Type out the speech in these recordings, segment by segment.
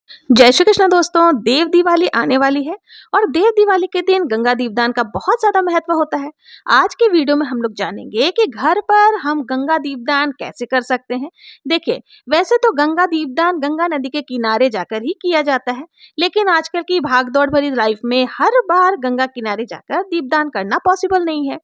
जय श्री कृष्ण दोस्तों। देव दिवाली आने वाली है और देव दिवाली के दिन गंगा दीपदान का बहुत ज्यादा महत्व होता है। आज के वीडियो में हम लोग जानेंगे कि घर पर हम गंगा दीपदान कैसे कर सकते हैं। देखिए, वैसे तो गंगा दीपदान गंगा नदी के किनारे जाकर ही किया जाता है, लेकिन आजकल की भागदौड़ भरी लाइफ में हर बार गंगा किनारे जाकर दीपदान करना पॉसिबल नहीं है।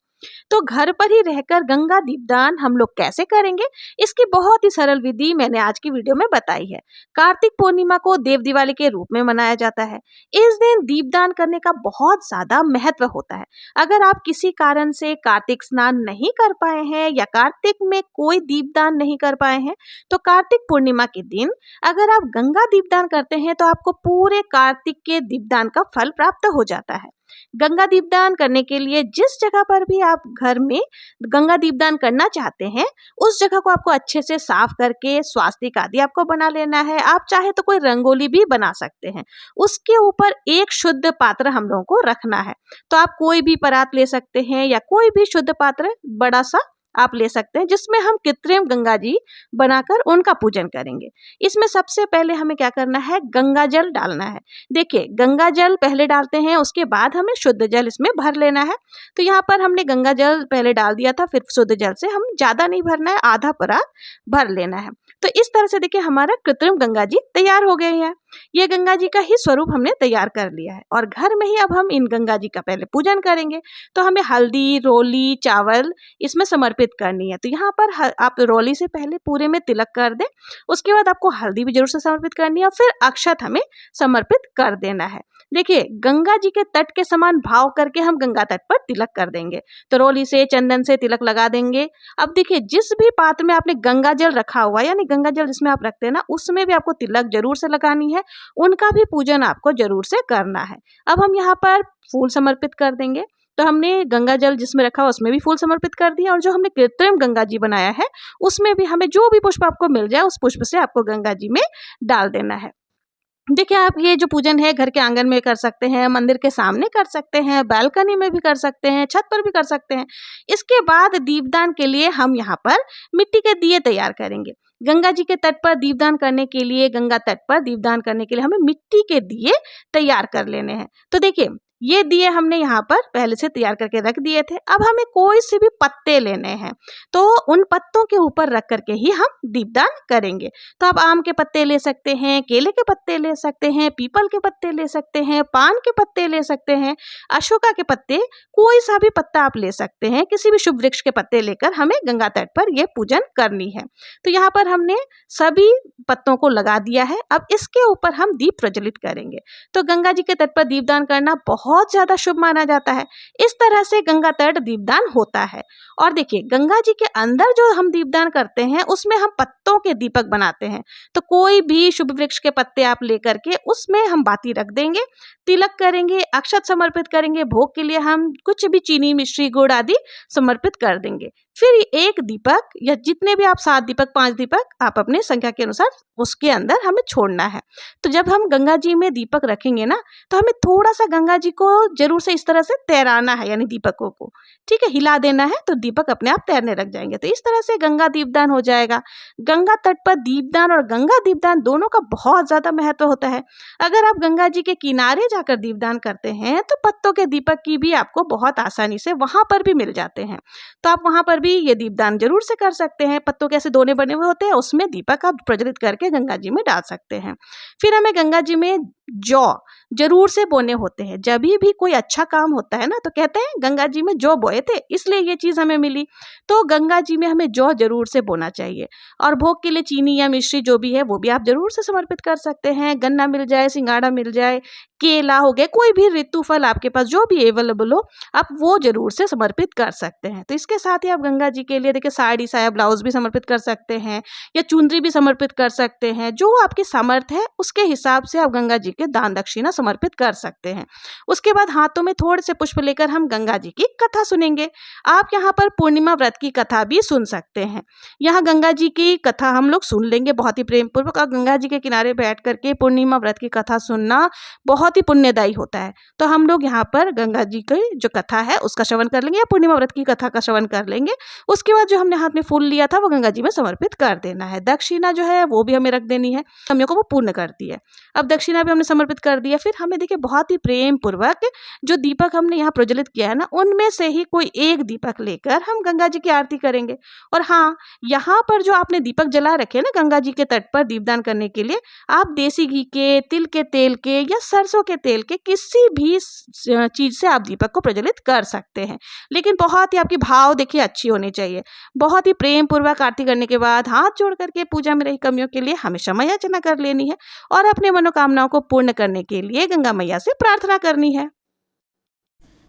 तो घर पर ही रहकर गंगा दीपदान हम लोग कैसे करेंगे, इसकी बहुत ही सरल विधि मैंने आज की वीडियो में बताई है। कार्तिक पूर्णिमा को देव दिवाली के रूप में मनाया जाता है। इस दिन दीपदान करने का बहुत ज्यादा महत्व होता है। अगर आप किसी कारण से कार्तिक स्नान नहीं कर पाए हैं या कार्तिक में कोई दीपदान नहीं कर पाए हैं, तो कार्तिक पूर्णिमा के दिन अगर आप गंगा दीपदान करते हैं तो आपको पूरे कार्तिक के दीपदान का फल प्राप्त हो जाता है। गंगा दीपदान करने के लिए जिस जगह पर भी आप घर में गंगा दीपदान करना चाहते हैं, उस जगह को आपको अच्छे से साफ करके स्वास्तिक आदि आपको बना लेना है। आप चाहे तो कोई रंगोली भी बना सकते हैं। उसके ऊपर एक शुद्ध पात्र हम लोगों को रखना है। तो आप कोई भी परात ले सकते हैं या कोई भी शुद्ध पात्र बड़ा सा आप ले सकते हैं, जिसमें हम कृत्रिम गंगा जी बनाकर उनका पूजन करेंगे। इसमें सबसे पहले हमें क्या करना है, गंगा जल डालना है। देखिए, गंगा जल पहले डालते हैं, उसके बाद हमें शुद्ध जल इसमें भर लेना है। तो यहाँ पर हमने गंगा जल पहले डाल दिया था, फिर शुद्ध जल से हम ज्यादा नहीं भरना है, आधा परात भर लेना है। तो इस तरह से देखिए हमारा कृत्रिम गंगा जी तैयार हो गए हैं। ये गंगा जी का ही स्वरूप हमने तैयार कर लिया है और घर में ही अब हम इन गंगा जी का पहले पूजन करेंगे। तो हमें हल्दी, रोली, चावल इसमें समर्पित करनी है। तो यहाँ पर आप रोली से पहले पूरे में तिलक कर दें, उसके बाद आपको हल्दी भी जरूर से समर्पित करनी है और फिर अक्षत हमें समर्पित कर देना है। देखिए, गंगा जी के तट के समान भाव करके हम गंगा तट पर तिलक कर देंगे। तो रोली से, चंदन से तिलक लगा देंगे। अब देखिए, जिस भी पात्र में आपने गंगा जल रखा हुआ है, यानी गंगा जल जिसमें आप रखते हैं ना, उसमें भी आपको तिलक जरूर से लगानी है। उनका भी पूजन आपको जरूर से करना है। अब हम यहाँ पर फूल समर्पित कर देंगे। तो हमने गंगा जल जिसमें रखा हुआ उसमें भी फूल समर्पित कर दिया और जो हमने कृत्रिम गंगा जी बनाया है उसमें भी हमें जो भी पुष्प आपको मिल जाए उस पुष्प से आपको गंगा जी में डाल देना है। देखिए, आप ये जो पूजन है घर के आंगन में कर सकते हैं, मंदिर के सामने कर सकते हैं, बालकनी में भी कर सकते हैं, छत पर भी कर सकते हैं। इसके बाद दीपदान के लिए हम यहाँ पर मिट्टी के दिए तैयार करेंगे। गंगा जी के तट पर दीपदान करने के लिए, गंगा तट पर दीपदान करने के लिए हमें मिट्टी के दिए तैयार कर लेने हैं। तो देखिए, ये दिए हमने यहाँ पर पहले से तैयार करके रख दिए थे। अब हमें कोई से भी पत्ते लेने हैं, तो उन पत्तों के ऊपर रख करके ही हम दीपदान करेंगे। तो आप आम के पत्ते ले सकते हैं, केले के पत्ते ले सकते हैं, पीपल के पत्ते ले सकते हैं, पान के पत्ते ले सकते हैं, अशोका के पत्ते, कोई सा भी पत्ता आप ले सकते हैं। किसी भी शुभ वृक्ष के पत्ते लेकर हमें गंगा तट पर यह पूजन करनी है। तो यहाँ पर हमने सभी पत्तों को लगा दिया है। अब इसके ऊपर हम दीप प्रज्वलित करेंगे। तो गंगा जी के तट पर दीपदान करना बहुत ज्यादा शुभ माना जाता है। इस तरह से गंगा तट दीपदान होता है। और देखिए, गंगा जी के अंदर जो हम दीपदान करते हैं उसमें हम पत्तों के दीपक बनाते हैं। तो कोई भी शुभ वृक्ष के पत्ते आप लेकर के उसमें हम बाती रख देंगे, तिलक करेंगे, अक्षत समर्पित करेंगे, भोग के लिए हम कुछ भी चीनी, मिश्री, गुड़ आदि समर्पित कर देंगे। फिर एक दीपक या जितने भी आप 7 दीपक, 5 दीपक आप अपने संख्या के अनुसार उसके अंदर हमें छोड़ना है। तो जब हम गंगा जी में दीपक रखेंगे ना, तो हमें थोड़ा सा गंगा जी को जरूर से इस तरह से तैराना है, यानी दीपकों को, ठीक है, हिला देना है, तो दीपक अपने आप तैरने लग जाएंगे। तो इस तरह से गंगा दीपदान हो जाएगा। गंगा तट पर दीपदान और गंगा दीपदान दोनों का बहुत ज्यादा महत्व होता है। अगर आप गंगा जी के किनारे जाकर दीपदान करते हैं तो पत्तों के दीपक की भी आपको बहुत आसानी से वहां पर भी मिल जाते हैं। तो आप वहां पर भी ये दीपदान जरूर से कर सकते हैं। पत्तों के ऐसे दोने बने हुए होते हैं, उसमें दीपक आप प्रज्वलित करके गंगा जी में डाल सकते हैं। फिर हमें गंगा जी में जौ जरूर से बोने होते हैं। जब भी कोई अच्छा काम होता है ना, तो कहते हैं गंगा जी में जौ बोए थे, इसलिए ये चीज हमें मिली। तो गंगा जी में हमें जौ जरूर से बोना चाहिए। और भोग के लिए चीनी या मिश्री जो भी है वो भी आप जरूर से समर्पित कर सकते हैं। गन्ना मिल जाए, सिंगाड़ा मिल जाए, केला हो गया, कोई भी ऋतु फल आपके पास जो भी अवेलेबल हो, आप वो जरूर से समर्पित कर सकते हैं। तो इसके साथ ही आप गंगा जी के लिए देखिए साड़ी, साया, ब्लाउज भी समर्पित कर सकते हैं या चुनरी भी समर्पित कर सकते हैं। जो आपकी सामर्थ्य है उसके हिसाब से आप गंगा जी के दान दक्षिणा समर्पित कर सकते हैं। उसके बाद हाथों में थोड़े से पुष्प लेकर हम गंगा जी की कथा सुनेंगे। आप यहाँ पर पूर्णिमा व्रत की कथा भी सुन सकते हैं। यहाँ गंगा जी की कथा हम लोग सुन लेंगे बहुत ही प्रेम पूर्वक। और गंगा जी के किनारे बैठ करके पूर्णिमा व्रत की कथा सुनना बहुत बहुत ही पुण्यदायी होता है। तो हम लोग यहाँ पर गंगा जी की जो कथा है उसका श्रवण कर लेंगे या पूर्णिमा व्रत की कथा का श्रवण कर लेंगे। उसके बाद जो हमने हाथ में फूल लिया था वो गंगा जी में समर्पित कर देना है। दक्षिणा जो है वो भी हमें रख देनी है, कमियों को वो पूर्ण करती है। अब दक्षिणा भी हमने समर्पित कर दिया। फिर हमें देखिए बहुत ही प्रेम पूर्वक जो दीपक हमने यहाँ प्रज्वलित किया है ना, उनमें से ही कोई एक दीपक लेकर हम गंगा जी की आरती करेंगे। और हाँ, यहाँ पर जो आपने दीपक जला रखे ना गंगा जी के तट पर दीपदान करने के लिए, आप देसी घी के, तिल के तेल के या सरसों के तेल के किसी भी चीज से आप दीपक को प्रज्वलित कर सकते हैं। लेकिन बहुत ही आपकी भाव देखिए अच्छी होनी चाहिए। बहुत ही प्रेम पूर्वक आरती करने के बाद हाथ जोड़ करके पूजा में रही कमियों के लिए हमें क्षमा याचना कर लेनी है और अपने मनोकामनाओं को पूर्ण करने के लिए गंगा मैया से प्रार्थना करनी है।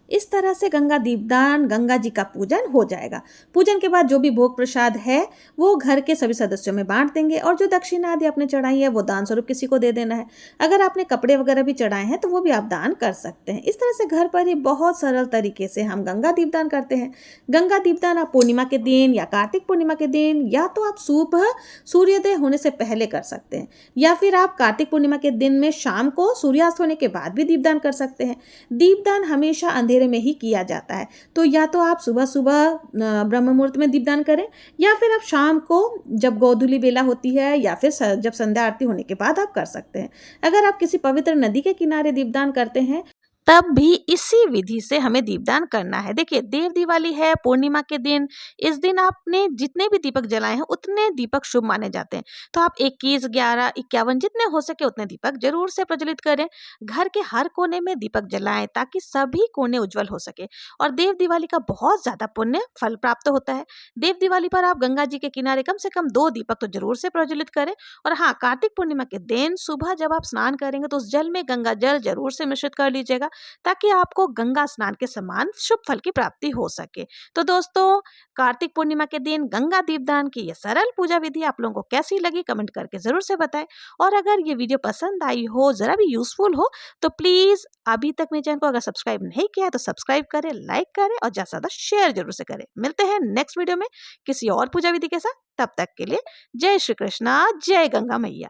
इस तरह से गंगा दीपदान, गंगा जी का पूजन हो जाएगा। पूजन के बाद जो भी भोग प्रसाद है वो घर के सभी सदस्यों में बांट देंगे और जो दक्षिणा आदि आपने चढ़ाई है वो दान स्वरूप किसी को दे देना है। अगर आपने कपड़े वगैरह भी चढ़ाए हैं तो वो भी आप दान कर सकते हैं। इस तरह से घर पर ही बहुत सरल तरीके से हम गंगा दीपदान करते हैं। गंगा दीपदान आप पूर्णिमा के दिन या कार्तिक पूर्णिमा के दिन या तो आप सुबह सूर्योदय होने से पहले कर सकते हैं या फिर आप कार्तिक पूर्णिमा के दिन में शाम को सूर्यास्त होने के बाद भी दीपदान कर सकते हैं। दीपदान हमेशा अंधेरे में ही किया जाता है, तो या तो आप सुबह सुबह ब्रह्म मुहूर्त में दीपदान करें या फिर आप शाम को जब गोधूली बेला होती है या फिर जब संध्या आरती होने के बाद आप कर सकते हैं। अगर आप किसी पवित्र नदी के किनारे दीपदान करते हैं तब भी इसी विधि से हमें दीपदान करना है। देखिए देव दिवाली है पूर्णिमा के दिन, इस दिन आपने जितने भी दीपक जलाए हैं उतने दीपक शुभ माने जाते हैं। तो आप 21, 11, 51 जितने हो सके उतने दीपक जरूर से प्रज्वलित करें। घर के हर कोने में दीपक जलाएं ताकि सभी कोने उज्जवल हो सके और देव दिवाली का बहुत ज्यादा पुण्य फल प्राप्त होता है। देव दिवाली पर आप गंगा जी के किनारे कम से कम 2 दीपक तो जरूर से प्रज्वलित करें। और हाँ, कार्तिक पूर्णिमा के दिन सुबह जब आप स्नान करेंगे तो उस जल में गंगा जल जरूर से मिश्रित कर लीजिएगा ताकि आपको गंगा स्नान के समान शुभ फल की प्राप्ति हो सके। तो दोस्तों, कार्तिक पूर्णिमा के दिन गंगा दीपदान की ये सरल पूजा विधि आप लोगों को कैसी लगी कमेंट करके जरूर से बताएं। और अगर ये वीडियो पसंद आई हो, जरा भी यूजफुल हो, तो प्लीज अभी तक मेरे चैनल को अगर सब्सक्राइब नहीं किया है तो सब्सक्राइब करें, लाइक करें और ज्यादा से ज्यादा शेयर जरूर से करें। मिलते हैं नेक्स्ट वीडियो में किसी और पूजा विधि के साथ। तब तक के लिए जय श्री कृष्णा, जय गंगा मैया।